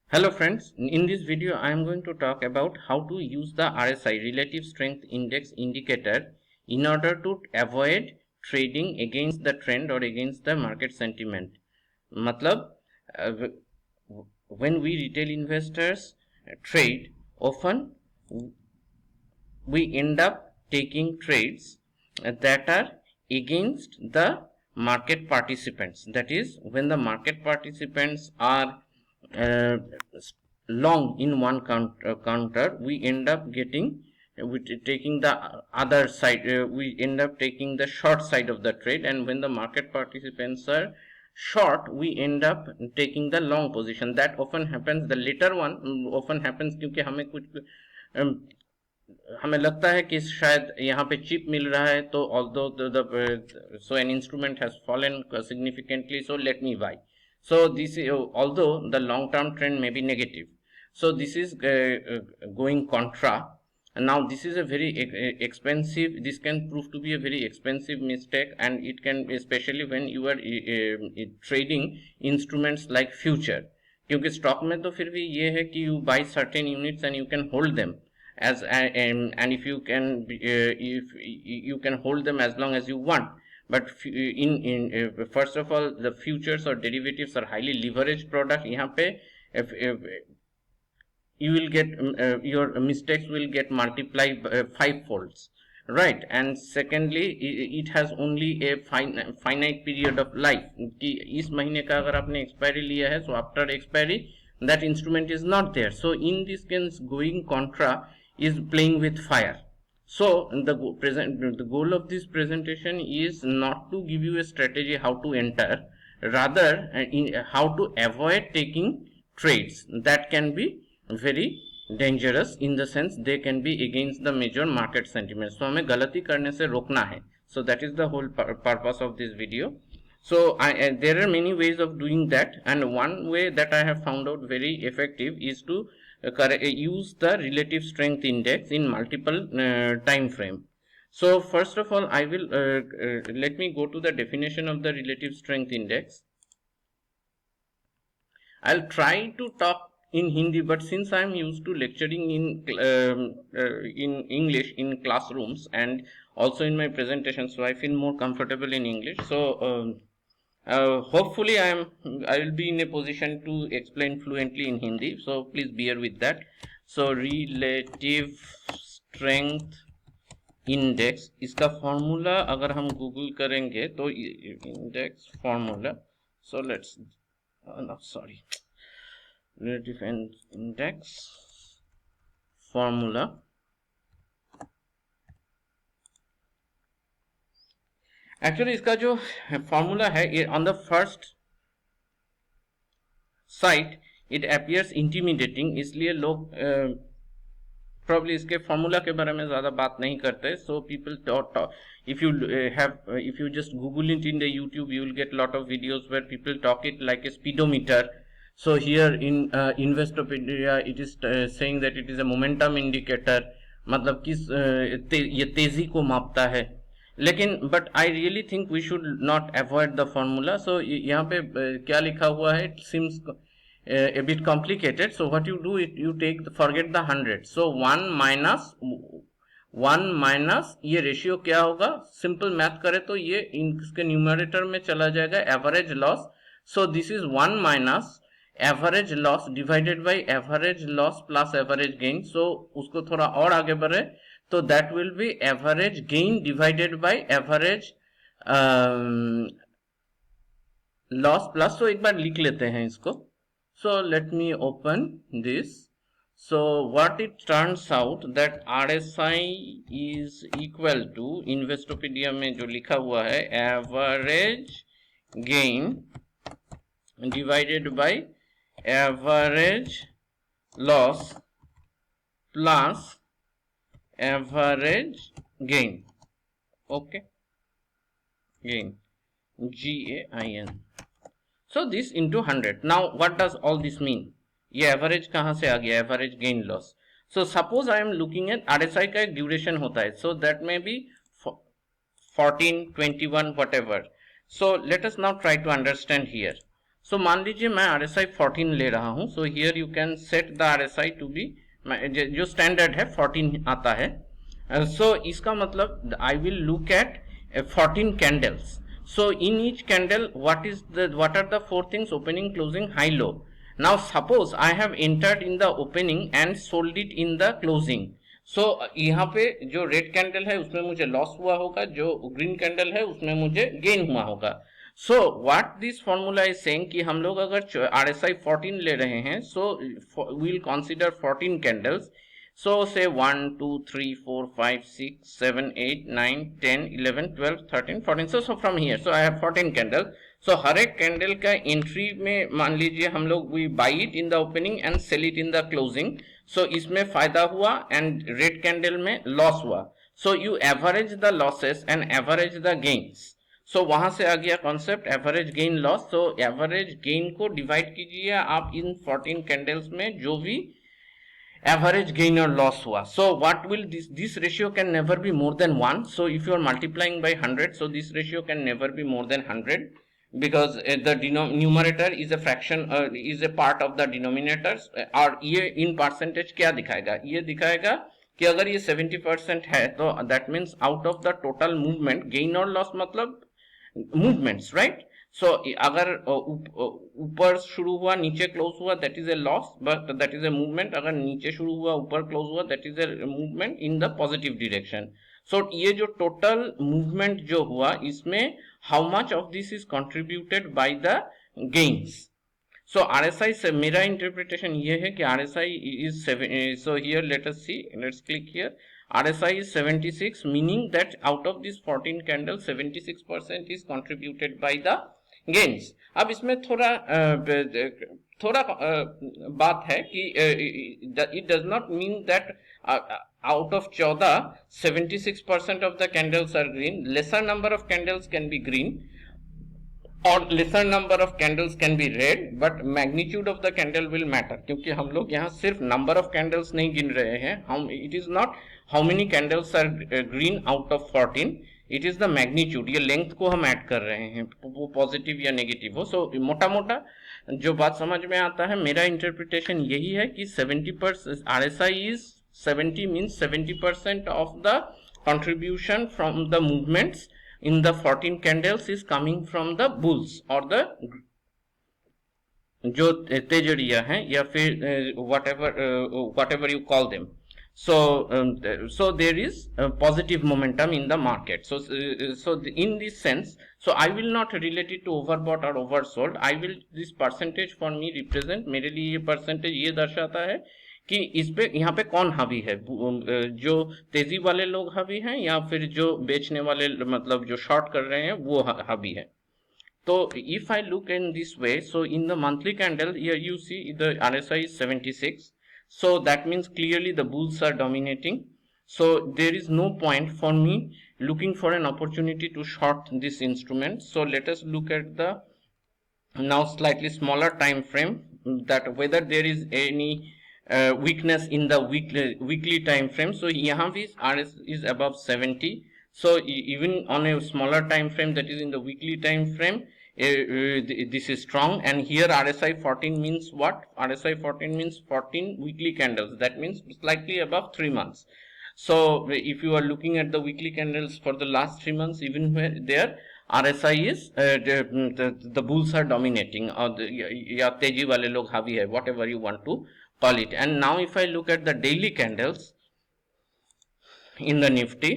Hello friends, in this video I am going to talk about how to use the RSI Relative Strength Index indicator in order to avoid trading against the trend or against the market sentiment. मतलब when we retail investors trade, often we end up taking trades that are against the market participants. That is, when the market participants are uh, long in one counter, we end up getting taking the other side, we end up taking the short side of the trade, and when the market participants are short, we end up taking the long position. That often happens, the later one often happens क्योंकि हमें कुछ हमें लगता है कि शायद यहाँ पे चिप मिल रहा है, तो although so an instrument has fallen significantly, so let me buy. So this is, although the long term trend may be negative, so this is going contra. And now this is a very expensive, this can prove to be a very expensive mistake, and it can, especially when you are trading instruments like future, क्योंकि stock में तो फिर भी ये है कि you buy certain units and you can hold them as and if you can if you can hold them as long as you want. But in first of all, the futures or derivatives are highly leveraged product. यहाँ पे if you will get your mistakes will get multiplied 5 folds, right? And secondly, it has only a finite period of life कि इस महीने का अगर आपने expiry लिया है, so after expiry that instrument is not there. So in this case, going contra is playing with fire. So the goal of this presentation is not to give you a strategy how to enter, rather how to avoid taking trades that can be very dangerous, in the sense they can be against the major market sentiments. So हमें गलती करने से रोकना है. So that is the whole purpose of this video. So there are many ways of doing that, and one way that I have found out very effective is to use the relative strength index in multiple time frame. So first of all, I will let me go to the definition of the relative strength index. I'll try to talk in Hindi, but since I am used to lecturing in English in classrooms and also in my presentation, so I feel more comfortable in English. So hopefully I will be in a position to explain fluently in Hindi. So please bear with that. So relative strength index, इसका formula अगर हम Google करेंगे तो index formula. So let's no, sorry, relative index formula. Actually इसका जो formula है, on the first sight it appears intimidating, इसलिए लोग probably इसके formula के बारे में ज़्यादा बात नहीं करते. So people talk, if you if you just Google it in the YouTube, you will get lot of videos where people talk it like a speedometer. So here in Investopedia it is saying that it is a momentum indicator, मतलब किस ये तेजी को मापता है. लेकिन but I really think we should not avoid the formula. So यहाँ पे क्या लिखा हुआ है, it seems a bit complicated. So what you do, you take forget the 100. So 1 minus ये रेशियो क्या होगा, सिंपल मैथ करे तो ये इसके न्यूमरेटर में चला जाएगा average loss. So this is 1 minus average loss divided by average loss plus average gain. So उसको थोड़ा और आगे बढ़े तो that will be average gain divided by average loss plus. तो एक बार लिख लेते हैं इसको. So let me open this. So what it turns out that RSI is equal to, Investopedia में जो लिखा हुआ है, average gain divided by average loss plus average gain. Okay, gain, GAIN. So this into 100. Now what does all this mean? ये average कहाँ से आ गया, average gain loss. So suppose I am looking at RSI का एक duration होता है, so that may be 14, 21, whatever. So let us now try to understand here. So मान लीजिए मैं RSI 14 ले रहा हूं. So here you can set the RSI to be, जो स्टैंडर्ड है 14 आता है. सो इसका मतलब I will look at 14 candles. So in each candle, what are the four things? Opening, closing, high, low. Now suppose I have entered in the opening and sold it in the closing. So यहाँ पे जो red candle है उसमें मुझे loss हुआ होगा, जो green candle है उसमें मुझे गेन हुआ होगा. So what this formula is saying कि हम लोग अगर RSI 14 ले रहे हैं, so we will consider 14 candles. So say 1, 2, 3, 4, 5, 6, 7, 8, 9, 10, 11, 12, 13, 14. So from here, so I have 14 candles. So हर एक कैंडल का एंट्री में मान लीजिए हम लोग we buy it in the opening and sell it in the closing. So इसमें फायदा हुआ and रेड कैंडल में लॉस हुआ. So you average the losses and average the gains. So वहां से आ गया concept average gain loss. So average gain को divide कीजिए आप इन 14 कैंडल्स में जो भी average gain or loss हुआ. So what will this ratio can never be more than 1. So if you are multiplying by 100, so this ratio can never be more than 100, because the numerator is a fraction, is a part of the denominators. और ये in percentage क्या दिखाएगा? ये दिखाएगा कि अगर ये 70% है तो that means out of the total movement, gain और loss मतलब movements, right? सो अगर ऊपर शुरू हुआ नीचे क्लोज हुआ that is a loss, but that is a movement. अगर नीचे शुरू हुआ ऊपर क्लोज हुआ that is a movement in the positive direction. So ये जो टोटल मूवमेंट जो हुआ इसमें how much of this is contributed by the gains. So RSI से मेरा इंटरप्रिटेशन ये है कि RSI is 7. So here let us see, let's click here. RSI is 76, meaning that out of these 14 candles 76% is contributed by the gains. अब इसमें थोड़ा बात है कि it does not mean that out of 14 76% of the candles are green. Lesser number of candles can be green और lesser number of candles can be red, but magnitude of the candle will matter. क्योंकि हम लोग यहाँ सिर्फ number of candles नहीं गिन रहे हैं. It is not how many candles are green out of 14. It is the magnitude. ये length को हम ऐड कर रहे हैं, वो पॉजिटिव या नेगेटिव हो. सो मोटा मोटा जो बात समझ में आता है, मेरा इंटरप्रिटेशन यही है कि 70% RSI is 70 means 70% of the contribution from the movements in the 14 candles is coming from the bulls or the जो तेजड़िया हैं या फिर whatever you call them. So there is positive momentum in the market. So in this sense, so I will not relate it to overbought or oversold. I will, this percentage for me represent, मेरे लिए ये percentage ये दर्शाता है कि इस पे यहाँ पे कौन हावी है, जो तेजी वाले लोग हावी हैं या फिर जो बेचने वाले मतलब जो शॉर्ट कर रहे हैं वो हावी है. तो if I look in this way, so in the monthly candle here you see the RSI is 76. So that means clearly the bulls are dominating. So there is no point for me looking for an opportunity to short this instrument. So let us look at the now slightly smaller time frame, that whether there is any weakness in the weekly time frame. So यहाँ भी RS is above 70. So even on a smaller time frame, that is in the weekly time frame, this is strong. And here RSI 14 means what? RSI 14 means 14 weekly candles. That means slightly above 3 months. So if you are looking at the weekly candles for the last 3 months, even where there RSI is the bulls are dominating, or या तेजी वाले लोग हावी है, whatever you want to call it. And now if I look at the daily candles in the Nifty,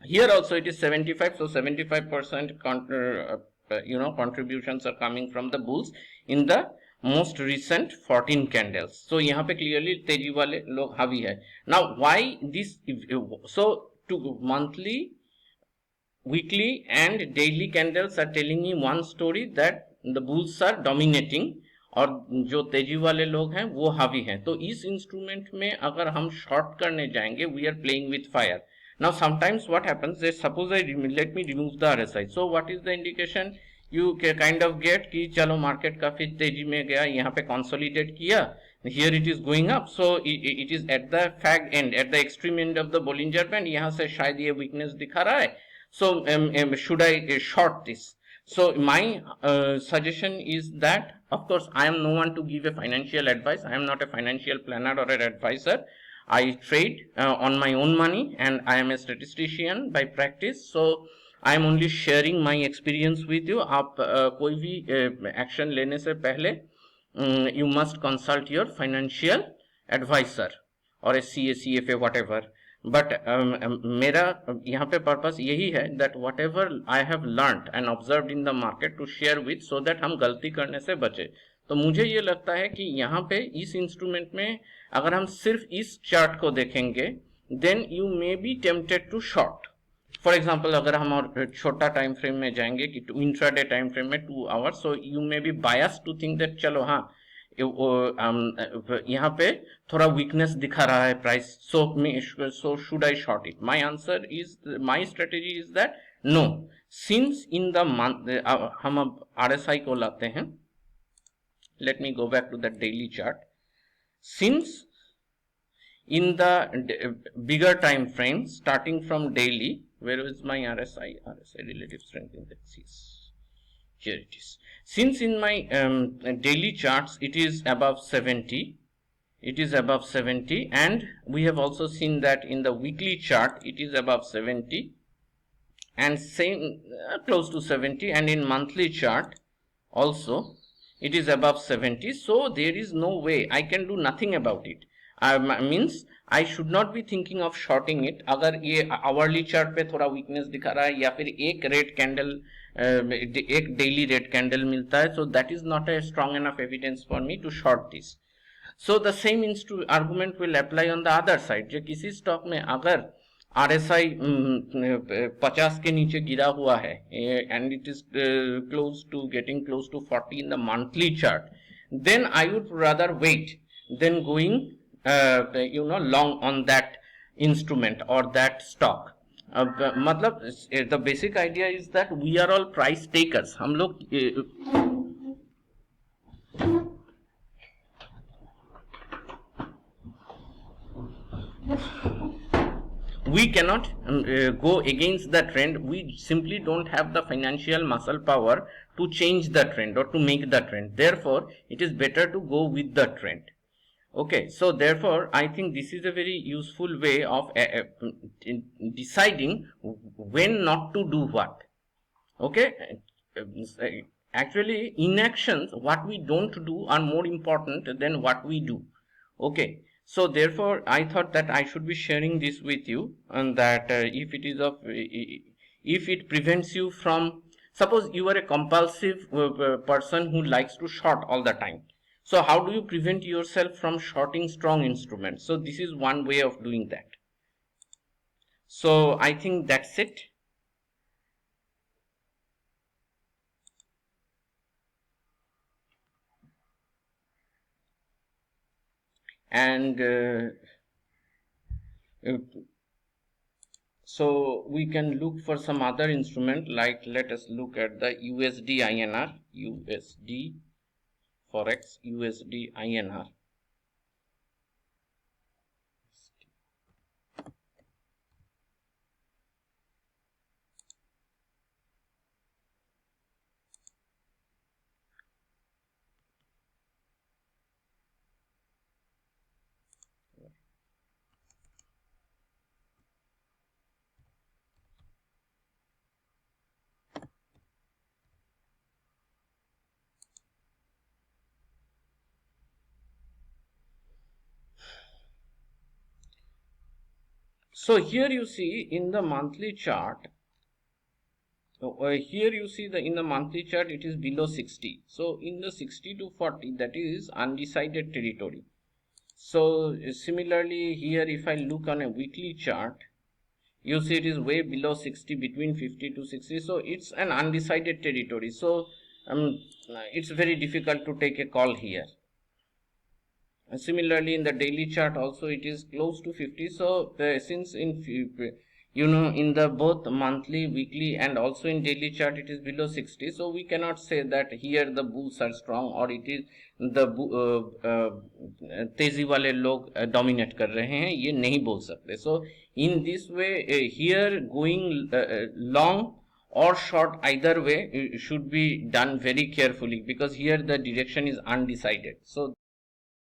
here also it is 75. So 75% contributions are coming from the bulls in the most recent 14 candles. So यहाँ पे clearly तेजी वाले लोग हावी है. Now why this? So to monthly, weekly and daily candles are telling me one story, that the bulls are dominating और जो तेजी वाले लोग हैं वो हावी हैं. तो इस इंस्ट्रूमेंट में अगर हम शॉर्ट करने जाएंगे, we are playing with fire. Now sometimes what happens is, suppose let me remove the RSI. So what is the indication you kind of get कि चलो मार्केट काफी तेजी में गया, यहाँ पे कंसोलिडेट किया, here it is going up. So it is at the fag end, at the extreme end of the Bollinger Band. यहाँ से शायद ये weakness दिखा रहा है. So should I short this? So my suggestion is that, of course, I am no one to give a financial advice. I am not a financial planner or an advisor. I trade on my own money, and I am a statistician by practice. So I am only sharing my experience with you. आप कोई भी action लेने से पहले you must consult your financial advisor or a CA, CFA, whatever. But मेरा यहाँ पे purpose यही है that whatever I have learn and observe in the market to share with, so that हम गलती करने से बचे. तो मुझे ये लगता है कि यहाँ पे इस इंस्ट्रूमेंट में अगर हम सिर्फ इस चार्ट को देखेंगे then you may be tempted to short. For example अगर हम और छोटा टाइम फ्रेम में जाएंगे कि इंट्राडे टाइम फ्रेम में 2 hours, so you may be bias to think that चलो हाँ यहाँ पे थोड़ा वीकनेस दिखा रहा है price, so should I short it. My answer is, my strategy is that no, since in the month, हम अब RSI को लाते हैं. Let me go back to the daily chart. Since in the bigger time frame starting from daily, where is my RSI relative strength index is here, it is. Since in my daily charts it is above 70, it is above 70, and we have also seen that in the weekly chart it is above 70 and same close to 70, and in monthly chart also it is above 70. So there is no way I can do nothing about it. Means I should not be thinking of shorting it. अगर ये hourly chart पे थोड़ा weakness दिखा रहा है या फिर एक रेड कैंडल, एक डेली रेड कैंडल मिलता है, so that is not a strong enough evidence for me to short this. So the same argument will apply on the other side. जो किसी स्टॉक में अगर RSI 50 के नीचे गिरा हुआ है and it is close to getting close to 40 in the monthly chart, then I would rather wait then going long on that instrument or that stock. मतलब the basic idea is that we are all price takers. हम लोग we cannot go against the trend. We simply don't have the financial muscle power to change the trend or to make the trend. Therefore it is better to go with the trend. Okay, so therefore I think this is a very useful way of deciding when not to do what. Okay, actually inactions, what we don't do, are more important than what we do. Okay, so therefore I thought that I should be sharing this with you, and that if it is of if it prevents you from, suppose you are a compulsive person who likes to short all the time. So how do you prevent yourself from shorting strong instruments? So this is one way of doing that. So I think that's it. And so we can look for some other instrument, like let us look at the USD INR, USD Forex, USD INR. So here you see in the monthly chart, here you see in the monthly chart it is below 60. So in the 60 to 40, that is undecided territory. So similarly here, if I look on a weekly chart, you see it is way below 60, between 50 to 60. So it's an undecided territory. So it's very difficult to take a call here. Similarly in the daily chart also it is close to 50. So since in in the both monthly, weekly and also in daily chart it is below 60, so we cannot say that here the bulls are strong or it is the तेजी वाले लोग dominate कर रहे हैं, ये नहीं बोल सकते. So in this way here going long or short, either way should be done very carefully, because here the direction is undecided. So